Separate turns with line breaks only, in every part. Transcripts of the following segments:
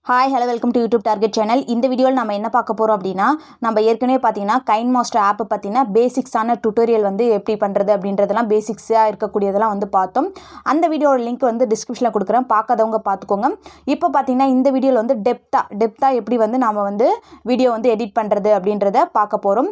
Hi, hello, welcome to YouTube Target channel. இந்த வீடியோல நம்ம என்ன பார்க்க போறோம் அப்படினா நம்ம ஏற்கனவே பாத்தீங்கன்னா Kinemaster ஆப் பத்தின பேசிக்ஸான டுட்டோரியல் வந்து எப்படி பண்றது அப்படின்றதெல்லாம் பேசிக்ஸா இருக்கக்கூடியதெல்லாம் வந்து பார்த்தோம். அந்த வீடியோட லிங்க் வந்து டிஸ்கிரிப்ஷன்ல கொடுக்கிறேன். பார்க்காதவங்க பாத்துக்கோங்க. இப்போ பாத்தீங்கன்னா இந்த வீடியோல வந்து டெப்தா எப்படி வந்து நாம வந்து வீடியோ வந்து எடிட் பண்றது அப்படின்றத பார்க்க போறோம்.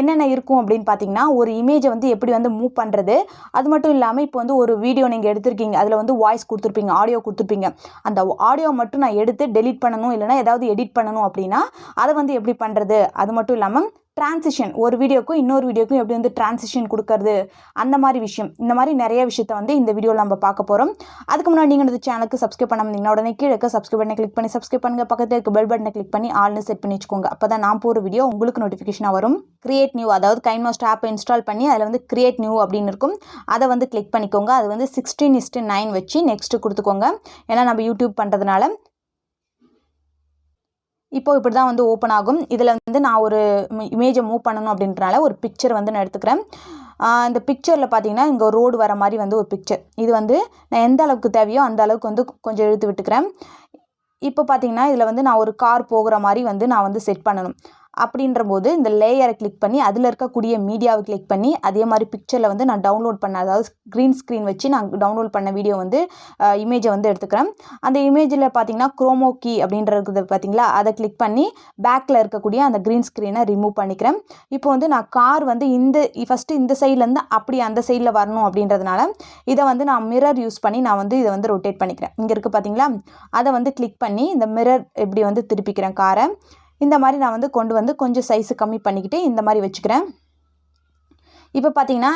என்னென்ன இருக்கும் அப்படினு பாத்தீங்கன்னா ஒரு இமேஜை வந்து எப்படி வந்து மூவ் பண்றது. அது மட்டும் இல்லாம இப்போ வந்து ஒரு வீடியோ நீங்க எடுத்துர்க்கீங்க. அதுல வந்து வாய்ஸ் கொடுத்திருப்பீங்க, ஆடியோ கொடுத்திருப்பீங்க. அந்த ஆடியோ மட்டும் நான் எடுத்து delete பண்ணனும் இல்லனா ஏதாவது எடிட் பண்ணனும் அப்படினா அத வந்து எப்படி பண்றது. அது மட்டும் இல்லாம transition ஒரு வீடியோக்கு இன்னொரு வீடியோக்கு எப்படி வந்து transition கொடுக்கிறது அந்த மாதிரி விஷயம். இந்த மாதிரி நிறைய விஷயத்தை வந்து இந்த வீடியோல நம்ம பார்க்க போறோம். அதுக்கு முன்னாடி நீங்க இந்த சேனலுக்கு சப்ஸ்கிரைப் பண்ணாம இருந்தீங்கன்னா உடனே கீழ இருக்க சப்ஸ்கிரைப் பட்டனை கிளிக் பண்ணி சப்ஸ்கிரைப் பண்ணுங்க. பக்கத்துல இருக்க பெல் பட்டனை கிளிக் பண்ணி ஆல்னு செட் பண்ணி வெச்சுக்கோங்க. அப்பதான் நான் போற வீடியோ உங்களுக்கு நோட்டிஃபிகேஷனா வரும். கிரியேட் நியூ அதாவது Kinemaster ஆப் இன்ஸ்டால் பண்ணி அதுல வந்து கிரியேட் நியூ அப்படினு இருக்கும். அத வந்து கிளிக் பண்ணிக்கோங்க. அது வந்து 16:9 வெச்சு நெக்ஸ்ட் கொடுத்துக்கோங்க. ஏன்னா நம்ம YouTube பண்றதுனால இப்போ இப்படி தான் வந்து ஓபன் ஆகும். இதுல வந்து நான் ஒரு இமேஜை மூவ் பண்ணனும் அப்படின்றனால ஒரு பிக்சர் வந்து நான் எடுத்துக்கிறேன். இந்த பிக்சர்ல பாத்தீங்கன்னா இங்க ரோட் வர மாதிரி வந்து ஒரு பிக்சர். இது வந்து நான் எந்த அளவுக்கு தேவையோ அந்த அளவுக்கு வந்து கொஞ்சம் இழுத்து விட்டுக்கிறேன். இப்போ பாத்தீங்கன்னா இதுல வந்து நான் ஒரு கார் போகுற மாதிரி வந்து நான் வந்து செட் பண்ணனும். அப்படின்றபோது இந்த லேயரை கிளிக் பண்ணி அதுல இருக்கக்கூடிய மீடியாவை கிளிக் பண்ணி அதே மாதிரி பிக்சர்ல வந்து நான் டவுன்லோட் பண்ண அதாவது green screen வச்சு நான் டவுன்லோட் பண்ண வீடியோ வந்து இமேஜை வந்து எடுத்துக்கிறேன். அந்த இமேஜ்ல பாத்தீங்கன்னா குரோமோ கீ அப்படின்றது பாத்தீங்களா அதை கிளிக் பண்ணி பேக்ல இருக்கக்கூடிய அந்த green screen-ஐ ரிமூவ் பண்ணிக்கிறேன். இப்போ வந்து நான் கார் வந்து ஃபர்ஸ்ட் இந்த சைடுல இருந்து அப்படி அந்த சைடுல வரணும் அப்படின்றதுனால இத வந்து நான் மிரர் யூஸ் பண்ணி நான் வந்து இத வந்து ரொட்டேட் பண்ணிக்கிறேன். இங்க இருக்கு பாத்தீங்களா அதை வந்து கிளிக் பண்ணி இந்த மிரர் இப்படி வந்து திருப்பிக்கிறேன் காரை. இந்த மாதிரி நான் வந்து கொண்டு வந்து கொஞ்சம் சைஸ் கம்மி பண்ணிக்கிட்டு இந்த மாதிரி வெச்சுக்கிறேன். இப்போ பாத்தீங்கன்னா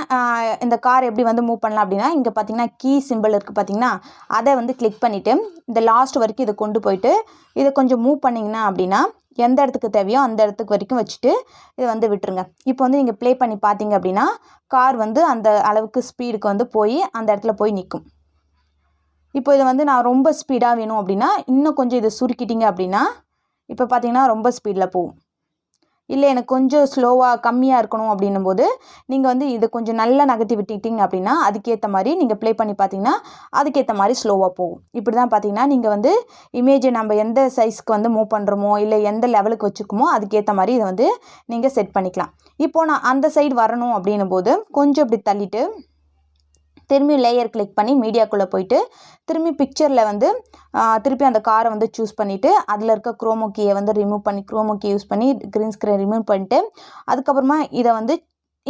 இந்த கார் எப்படி வந்து மூவ் பண்ணலாம் அப்படினா இங்க பாத்தீங்கன்னா கீ சிம்பல் இருக்கு பாத்தீங்கன்னா அதை வந்து கிளிக் பண்ணிட்டு இந்த லாஸ்ட் வரைக்கும் இத கொண்டு போயிட்டு இத கொஞ்சம் மூவ் பண்ணீங்கன்னா அப்படினா எந்த இடத்துக்கு தேவையோ அந்த இடத்துக்கு வரைக்கும் வச்சிட்டு இத வந்து விட்டுருங்க. இப்போ வந்து நீங்க ப்ளே பண்ணி பாத்தீங்க அப்படினா கார் வந்து அந்த அளவுக்கு ஸ்பீடுக்கு வந்து போய் அந்த இடத்துல போய் நிக்கும். இப்போ இத வந்து நான் ரொம்ப ஸ்பீடா வேணும் அப்படினா இன்னும் கொஞ்சம் இத சுருக்கிட்டீங்க அப்படினா இப்போ பாத்தீங்கன்னா ரொம்ப ஸ்பீட்ல போகும். இல்ல எனக்கு கொஞ்சம் ஸ்லோவா கம்மியா இருக்கணும் அப்படினும்போது நீங்க வந்து இத கொஞ்சம் நல்லா நகர்த்தி விட்டுட்டீங்க அப்படினா அதுக்கு ஏத்த மாதிரி நீங்க ப்ளே பண்ணி பாத்தீங்கன்னா அதுக்கு ஏத்த மாதிரி ஸ்லோவா போகும். இப்படி தான் பாத்தீங்கன்னா நீங்க வந்து இமேஜை நம்ம எந்த சைஸ்க்கு வந்து மூவ் பண்றோமோ இல்ல எந்த லெவலுக்கு வச்சிருக்கோமோ அதுக்கு ஏத்த மாதிரி இத வந்து நீங்க செட் பண்ணிக்கலாம். இப்போ நான் அந்த சைடு வரணும் அப்படினும்போது கொஞ்சம் இப்படி தள்ளிட்டு திரும்பி லேயர் கிளிக் பண்ணி மீடியாக்குள்ள போயிட்டு திரும்பி பிக்சர்ல வந்து திருப்பி அந்த காரை வந்து சூஸ் பண்ணிட்டு அதுல இருக்க குரோமோ கீயை வந்து ரிமூவ் பண்ணி குரோமோ கீ யூஸ் பண்ணி green screen ரிமூவ் பண்ணிட்டு அதுக்கு அப்புறமா இத வந்து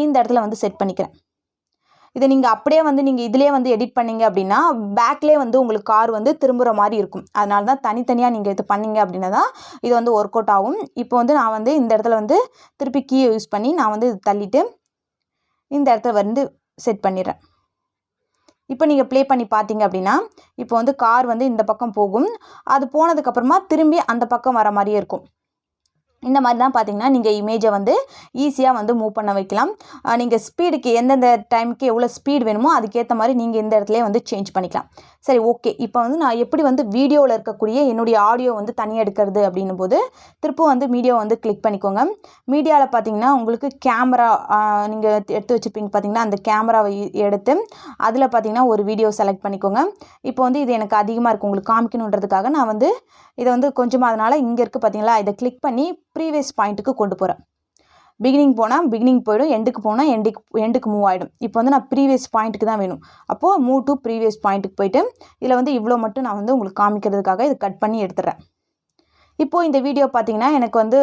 இந்த இடத்துல வந்து செட் பண்ணிக்கிறேன். இத நீங்க அப்படியே வந்து நீங்க இதிலே வந்து எடிட் பண்ணீங்க அப்படினா பேக்லயே வந்து உங்களுக்கு கார் வந்து திரும்புற மாதிரி இருக்கும். அதனால தான் தனித்தனியா நீங்க இது பண்ணீங்க அப்படினா தான் இது வந்து வொர்க் அவுட் ஆகும். இப்போ வந்து நான் வந்து இந்த இடத்துல வந்து திருப்பி கீயை யூஸ் பண்ணி நான் வந்து தள்ளிட்டு இந்த இடத்துல வந்து செட் பண்ணிறேன். இப்போ நீங்க ப்ளே பண்ணி பாத்தீங்க அப்படினா இப்போ வந்து கார் வந்து இந்த பக்கம் போகும். அது போனதுக்கு அப்புறமா திரும்பி அந்த பக்கம் வர மாதிரியே இருக்கும். இந்த மாதிரி தான் பாத்தீங்கன்னா நீங்க இமேஜை வந்து ஈஸியா வந்து மூவ் பண்ண வைக்கலாம். நீங்க ஸ்பீடுக்கு எந்தெந்த டைம்க்கு எவ்வளவு ஸ்பீட் வேணுமோ அதுக்கு ஏத்த மாதிரி நீங்க இந்த இடத்துலயே வந்து சேஞ்ச் பண்ணிக்கலாம். சரி ஓகே. இப்போ வந்து நான் எப்படி வந்து வீடியோல இருக்கக்கூடிய என்னுடைய ஆடியோ வந்து தனியா எடுக்கிறது அப்படினும்போது திரும்ப வந்து மீடியா வந்து கிளிக் பண்ணிக்கோங்க. மீடியால பாத்தீங்கன்னா உங்களுக்கு கேமரா நீங்க எடுத்து வச்சிருப்பீங்க பாத்தீங்கன்னா அந்த கேமராவை எடுத்து அதுல பாத்தீங்கன்னா ஒரு வீடியோ செலக்ட் பண்ணிக்கோங்க. இப்போ வந்து இது எனக்கு அதிகமா இருக்கு உங்களுக்கு காமிக்கணும்ன்றதுக்காக நான் வந்து இத வந்து கொஞ்சமா அதனால இங்க இருக்கு பாத்தீங்களா இத கிளிக் பண்ணி ப்ரீவியஸ் பாயிண்ட்க்கு கொண்டு போறேன். பிகினிங் போனா பிகினிங் போய்டும், எண்டுக்கு போனா எண்டுக்கு மூவ் ஆயிடும். இப்போ வந்து நான் ப்ரீவியஸ் பாயிண்ட்க்கு தான் வேணும். அப்போ மூவ் டு ப்ரீவியஸ் பாயிண்ட்க்கு போய்ட்டு இதுல வந்து இவ்ளோ மட்டும் நான் வந்து உங்களுக்கு காமிக்கிறதுக்காக இத கட் பண்ணி எடுத்துறேன். இப்போ இந்த வீடியோ பாத்தீங்கன்னா எனக்கு வந்து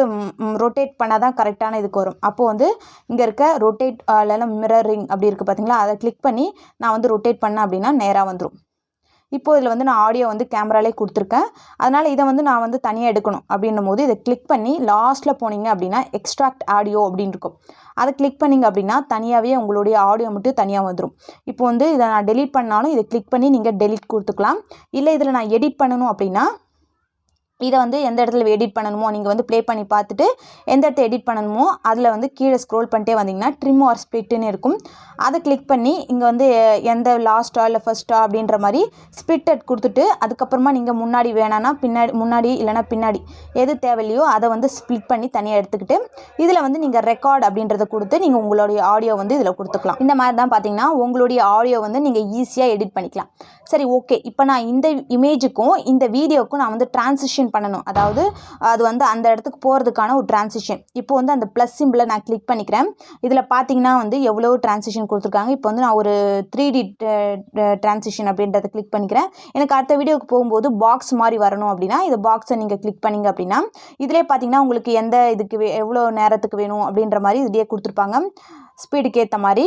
ரொட்டேட் பண்ணா தான் கரெக்ட்டான இதுக்கு வரும். அப்போ வந்து இங்க இருக்க ரொட்டேட் இல்லனா மிரரிங் அப்படி இருக்கு பாத்தீங்களா அத கிளிக் பண்ணி நான் வந்து ரொட்டேட் பண்ண அப்படினா நேரா வந்துரும். இப்போ இதுல வந்து நான் ஆடியோ வந்து கேமராலே கொடுத்திருக்கேன். அதனால இத வந்து நான் வந்து தனியா எடுக்கணும் அப்படினும்போது இத கிளிக் பண்ணி லாஸ்ட்ல போனீங்க அப்படினா எக்ஸ்ட்ராக்ட் ஆடியோ அப்படினு இருக்கும். அத கிளிக் பண்ணீங்க அப்படினா தனியாவே உங்களுடைய ஆடியோ மட்டும் தனியா வந்துரும். இப்போ வந்து இத நான் டெலீட் பண்ணாலும் இத கிளிக் பண்ணி நீங்க டெலீட் கொடுத்துக்கலாம். இல்ல இதுல நான் எடிட் பண்ணனும் அப்படினா இத வந்து எந்த இடத்துல எடிட் பண்ணனுமோ நீங்க வந்து ப்ளே பண்ணி பார்த்துட்டு எந்த இடத்துல எடிட் பண்ணனுமோ அதுல வந்து கீழ ஸ்க்ரோல் பண்ணிட்டே வந்தீங்கன்னா ட்ரிம் ஆர் ஸ்ப்ளிட்னு இருக்கும். அத கிளிக் பண்ணி இங்க வந்து எந்த லாஸ்டா இல்ல ஃபர்ஸ்டா அப்படின்ற மாதிரி ஸ்ப்ளிட்டட் கொடுத்துட்டு அதுக்கு அப்புறமா நீங்க முன்னாடி வேணானா பின்னாடி முன்னாடி இல்லனா பின்னாடி எது தேவையில்லையோ அத வந்து ஸ்ப்ளிட் பண்ணி தனியா எடுத்துக்கிட்டு இதுல வந்து நீங்க ரெக்கார்ட் அப்படின்றத கொடுத்து நீங்க உங்களுடைய ஆடியோ வந்து இதுல கொடுத்துக்கலாம். இந்த மாதிரி தான் பாத்தீங்கன்னா உங்களுடைய ஆடியோ வந்து நீங்க ஈஸியா எடிட் பண்ணிக்கலாம். சரி ஓகே, இப்போ நான் இந்த இமேஜுக்கும் இந்த வீடியோக்கும் நான் வந்து டிரான்சிஷன் பண்ணணும். அதாவது அது வந்து அந்த இடத்துக்கு போகிறதுக்கான ஒரு டிரான்சிஷன். இப்போ வந்து அந்த ப்ளஸ் சிம்பிளை நான் கிளிக் பண்ணிக்கிறேன். இதில் பார்த்தீங்கன்னா வந்து எவ்வளோ டிரான்சிஷன் கொடுத்துருக்காங்க. இப்போ வந்து நான் ஒரு 3D டிரான்சிஷன் அப்படின்றத கிளிக் பண்ணிக்கிறேன். எனக்கு அடுத்த வீடியோக்கு போகும்போது பாக்ஸ் மாதிரி வரணும் அப்படின்னா இந்த பாக்ஸை நீங்கள் கிளிக் பண்ணிங்க அப்படின்னா இதிலே பார்த்தீங்கன்னா உங்களுக்கு எந்த இதுக்கு எவ்வளோ நேரத்துக்கு வேணும் அப்படின்ற மாதிரி இதுலேயே கொடுத்துருப்பாங்க, ஸ்பீடுக்கு ஏற்ற மாதிரி.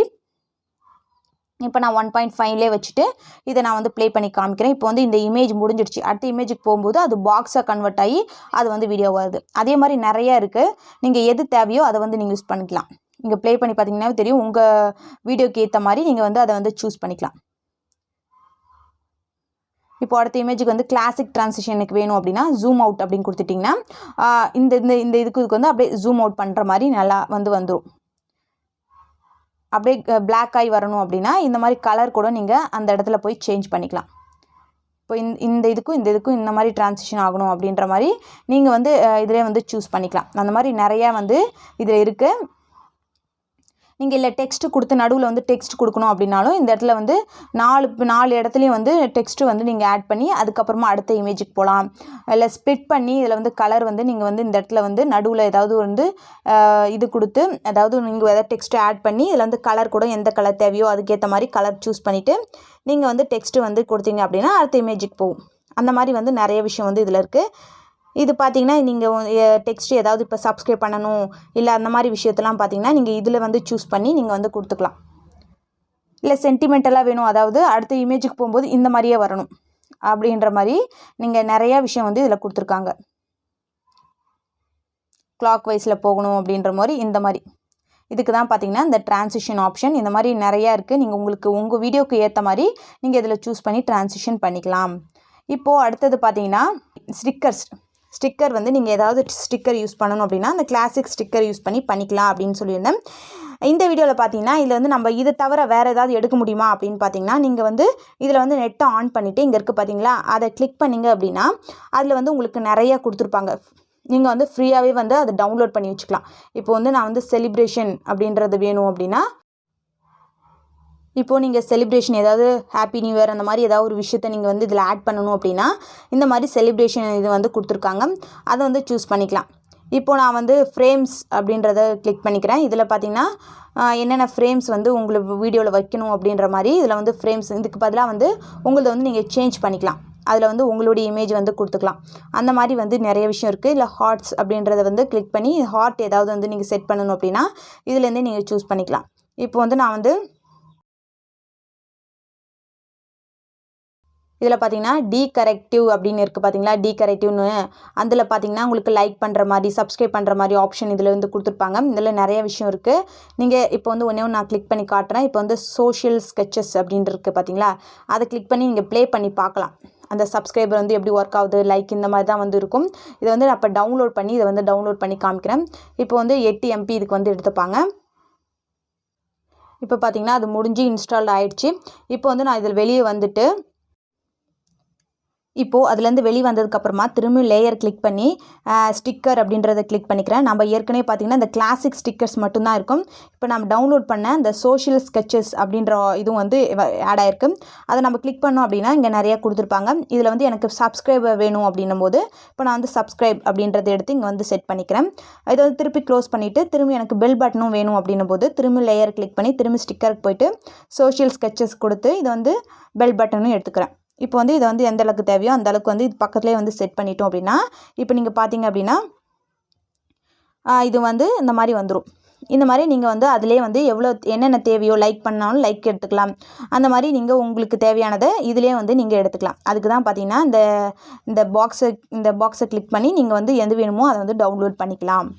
இப்போ நான் 1.5லே வச்சுட்டு இதை நான் வந்து ப்ளே பண்ணி காமிக்கிறேன். இப்போ வந்து இந்த இமேஜ் முடிஞ்சிடுச்சு. அடுத்த இமேஜுக்கு போகும்போது அது பாக்ஸாக கன்வெர்ட் ஆகி அது வந்து வீடியோ வருது. அதே மாதிரி நிறையா இருக்குது. நீங்கள் எது தேவையோ அதை வந்து நீங்கள் யூஸ் பண்ணிக்கலாம். இங்கே ப்ளே பண்ணி பார்த்தீங்கன்னா தெரியும், உங்கள் வீடியோக்கு ஏற்ற மாதிரி நீங்கள் வந்து அதை வந்து சூஸ் பண்ணிக்கலாம். இப்போ அடுத்த இமேஜுக்கு வந்து கிளாசிக் டிரான்சிஷன் எனக்கு வேணும் அப்படின்னா ஜூம் அவுட் அப்படின்னு கொடுத்துட்டிங்கன்னா இந்த இந்த இந்த இதுக்கு வந்து அப்படியே ஜூம் அவுட் பண்ணுற மாதிரி நல்லா வந்துடும். அப்படியே பிளாக் ஆகி வரணும் அப்படின்னா இந்த மாதிரி கலர் கூட நீங்கள் அந்த இடத்துல போய் சேஞ்ச் பண்ணிக்கலாம். இப்போ இந்த இதுக்கும் இந்த மாதிரி டிரான்சிஷன் ஆகணும் அப்படின்ற மாதிரி நீங்கள் வந்து இதிலே வந்து சூஸ் பண்ணிக்கலாம். அந்த மாதிரி நிறையா வந்து இதில் இருக்குது. நீங்கள் இல்லை டெக்ஸ்ட்டு கொடுத்து நடுவில் வந்து டெக்ஸ்ட் கொடுக்கணும் அப்படின்னாலும் இந்த இடத்துல வந்து 4 இடத்துலையும் வந்து டெக்ஸ்ட்டு வந்து நீங்கள் ஆட் பண்ணி அதுக்கப்புறமா அடுத்த இமேஜுக்கு போகலாம். இல்லை ஸ்ப்ளிட் பண்ணி இதில் வந்து கலர் வந்து நீங்கள் வந்து இந்த இடத்துல வந்து நடுவில் ஏதாவது வந்து இது கொடுத்து அதாவது நீங்கள் எதாவது டெக்ஸ்ட்டு ஆட் பண்ணி இதில் வந்து கலர் கூட எந்த கலர் தேவையோ அதுக்கேற்ற மாதிரி கலர் சூஸ் பண்ணிவிட்டு நீங்கள் வந்து டெக்ஸ்ட்டு வந்து கொடுத்தீங்க அப்படின்னா அடுத்த இமேஜுக்கு போகும். அந்த மாதிரி வந்து நிறைய விஷயம் வந்து இதில் இருக்குது. இது பார்த்தீங்கன்னா நீங்கள் டெக்ஸ்ட் ஏதாவது இப்போ சப்ஸ்கிரைப் பண்ணணும் இல்லை அந்த மாதிரி விஷயத்தெல்லாம் பார்த்தீங்கன்னா நீங்கள் இதில் வந்து சூஸ் பண்ணி நீங்கள் வந்து கொடுத்துக்கலாம். இல்லை சென்டிமெண்டலாக வேணும், அதாவது அடுத்த இமேஜுக்கு போகும்போது இந்த மாதிரியே வரணும் அப்படின்ற மாதிரி நீங்கள் நிறையா விஷயம் வந்து இதில் கொடுத்துருக்காங்க. கிளாக் வைஸில் போகணும் அப்படின்ற மாதிரி இந்த மாதிரி இதுக்கு தான் பார்த்தீங்கன்னா இந்த டிரான்சிஷன் ஆப்ஷன். இந்த மாதிரி நிறையா இருக்குது. நீங்கள் உங்களுக்கு உங்கள் வீடியோக்கு ஏற்ற மாதிரி நீங்கள் இதில் சூஸ் பண்ணி டிரான்சிஷன் பண்ணிக்கலாம். இப்போது அடுத்தது பார்த்தீங்கன்னா ஸ்டிக்கர் வந்து நீங்கள் ஏதாவது ஸ்டிக்கர் யூஸ் பண்ணணும் அப்படின்னா அந்த கிளாசிக் ஸ்டிக்கர் யூஸ் பண்ணிக்கலாம் அப்படின்னு சொல்லியிருந்தேன். இந்த வீடியோவில் பார்த்தீங்கன்னா இதில் வந்து நம்ம இதை தவிர வேறு ஏதாவது எடுக்க முடியுமா அப்படின்னு பார்த்தீங்கன்னா நீங்கள் வந்து இதில் வந்து நெட்டை ஆன் பண்ணிவிட்டு இங்கே இருக்குது பார்த்தீங்களா, அதை கிளிக் பண்ணிங்க அப்படின்னா அதில் வந்து உங்களுக்கு நிறையா கொடுத்துருப்பாங்க. நீங்கள் வந்து ஃப்ரீயாகவே வந்து அதை டவுன்லோட் பண்ணி வச்சுக்கலாம். இப்போ வந்து நான் வந்து செலிப்ரேஷன் அப்படின்றது வேணும் அப்படின்னா இப்போது நீங்கள் செலிப்ரேஷன் ஏதாவது ஹாப்பி நியூ இயர் அந்த மாதிரி ஏதாவது ஒரு விஷயத்தை நீங்கள் வந்து இதில் ஆட் பண்ணணும் அப்படின்னா இந்த மாதிரி செலிப்ரேஷன் இது வந்து கொடுத்துருக்காங்க, அதை வந்து சூஸ் பண்ணிக்கலாம். இப்போது நான் வந்து ஃப்ரேம்ஸ் அப்படின்றத கிளிக் பண்ணிக்கிறேன். இதில் பார்த்தீங்கன்னா என்னென்ன ஃப்ரேம்ஸ் வந்து உங்களுக்கு வீடியோவில் வைக்கணும் அப்படின்ற மாதிரி இதில் வந்து ஃப்ரேம்ஸ் இதுக்கு பதிலாக வந்து உங்களது வந்து நீங்கள் சேஞ்ச் பண்ணிக்கலாம். அதில் வந்து உங்களுடைய இமேஜ் வந்து கொடுத்துக்கலாம். அந்த மாதிரி வந்து நிறைய விஷயம் இருக்குது. இல்லை ஹார்ட்ஸ் அப்படின்றத வந்து கிளிக் பண்ணி ஹார்ட் ஏதாவது வந்து நீங்கள் செட் பண்ணணும் அப்படின்னா இதுலேருந்தே நீங்கள் சூஸ் பண்ணிக்கலாம். இப்போ வந்து நான் வந்து இதில் பார்த்தீங்கன்னா டீகரெக்டிவ் அப்படின்னு இருக்குது பார்த்தீங்களா, டீகரெக்டிவ்னு அதில் பார்த்தீங்கன்னா உங்களுக்கு லைக் பண்ணுற மாதிரி சப்ஸ்கிரைப் பண்ணுற மாதிரி ஆப்ஷன் இதில் வந்து கொடுத்துருப்பாங்க. இதில் நிறைய விஷயம் இருக்குது. நீங்கள் இப்போ வந்து ஒன்று நான் கிளிக் பண்ணி காட்டுறேன். இப்போ வந்து சோஷியல் ஸ்கெச்சஸ் அப்படின்ட்டு இருக்குது பார்த்தீங்களா, அதை கிளிக் பண்ணி நீங்கள் ப்ளே பண்ணி பார்க்கலாம். அந்த சப்ஸ்கிரைபர் வந்து எப்படி ஒர்க் ஆகுது, லைக் இந்த மாதிரி தான் வந்து இருக்கும். இதை வந்து நான் இப்போ டவுன்லோட் பண்ணி காமிக்கிறேன். இப்போ வந்து 8 MB இதுக்கு வந்து எடுத்துப்பாங்க. இப்போ பார்த்தீங்கன்னா அது முடிஞ்சு இன்ஸ்டால் ஆகிடுச்சு. இப்போ வந்து நான் இதில் வெளியே வந்துட்டு இப்போது அதுலேருந்து வெளியே வந்ததுக்கப்புறமா திரும்ப லேயர் கிளிக் பண்ணி ஸ்டிக்கர் அப்படின்றத கிளிக் பண்ணிக்கிறேன். நம்ம ஏற்கனவே பார்த்திங்கன்னா இந்த கிளாசிக் ஸ்டிக்கர்ஸ் மட்டும்தான் இருக்கும். இப்போ நம்ம டவுன்லோட் பண்ண இந்த சோஷியல் ஸ்கெச்சஸ் அப்படின்ற இதுவும் வந்து ஆட் ஆகிருக்கு. அதை நம்ம கிளிக் பண்ணோம் அப்படின்னா இங்கே நிறையா கொடுத்துருப்பாங்க. இதில் வந்து எனக்கு சப்ஸ்கிரைபர் வேணும் அப்படின்னும் போது இப்போ நான் வந்து சப்ஸ்கிரைப் அப்படின்றத எடுத்து இங்கே வந்து செட் பண்ணிக்கிறேன். இதை வந்து திருப்பி க்ளோஸ் பண்ணிவிட்டு திரும்பி எனக்கு பெல் பட்டனும் வேணும் அப்படின்னும் போது திரும்பி லேயர் கிளிக் பண்ணி திரும்பி ஸ்டிக்கருக்கு போய்ட்டு சோஷியல் ஸ்கெச்சஸ் கொடுத்து இதை வந்து பெல் பட்டனும் எடுத்துக்கிறேன். இப்போ வந்து இதை வந்து எந்த அளவுக்கு தேவையோ அந்த அளவுக்கு வந்து இது பக்கத்துலேயே வந்து செட் பண்ணிட்டோம் அப்படின்னா இப்போ நீங்கள் பார்த்தீங்க அப்படின்னா இது வந்து இந்த மாதிரி வந்துடும். இந்த மாதிரி நீங்கள் வந்து அதிலே வந்து என்னென்ன தேவையோ லைக் பண்ணாலும் லைக் எடுத்துக்கலாம். அந்த மாதிரி நீங்கள் உங்களுக்கு தேவையானதை இதிலே வந்து நீங்கள் எடுத்துக்கலாம். அதுக்கு தான் பார்த்தீங்கன்னா இந்த பாக்ஸை கிளிக் பண்ணி நீங்கள் வந்து எது வேணுமோ அதை வந்து டவுன்லோட் பண்ணிக்கலாம்.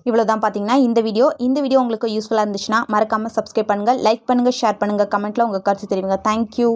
இவ்வளோ தான் பார்த்தீங்கன்னா இந்த வீடியோ உங்களுக்கு யூஸ்ஃபுல்லாக இருந்துச்சுன்னா மறக்காமல் சப்ஸ்கிரைப் பண்ணுங்கள், லைக் பண்ணுங்கள், ஷேர் பண்ணுங்கள், கமெண்ட்டில் உங்கள் கருத்து தெரிவிங்க. தேங்க்யூ.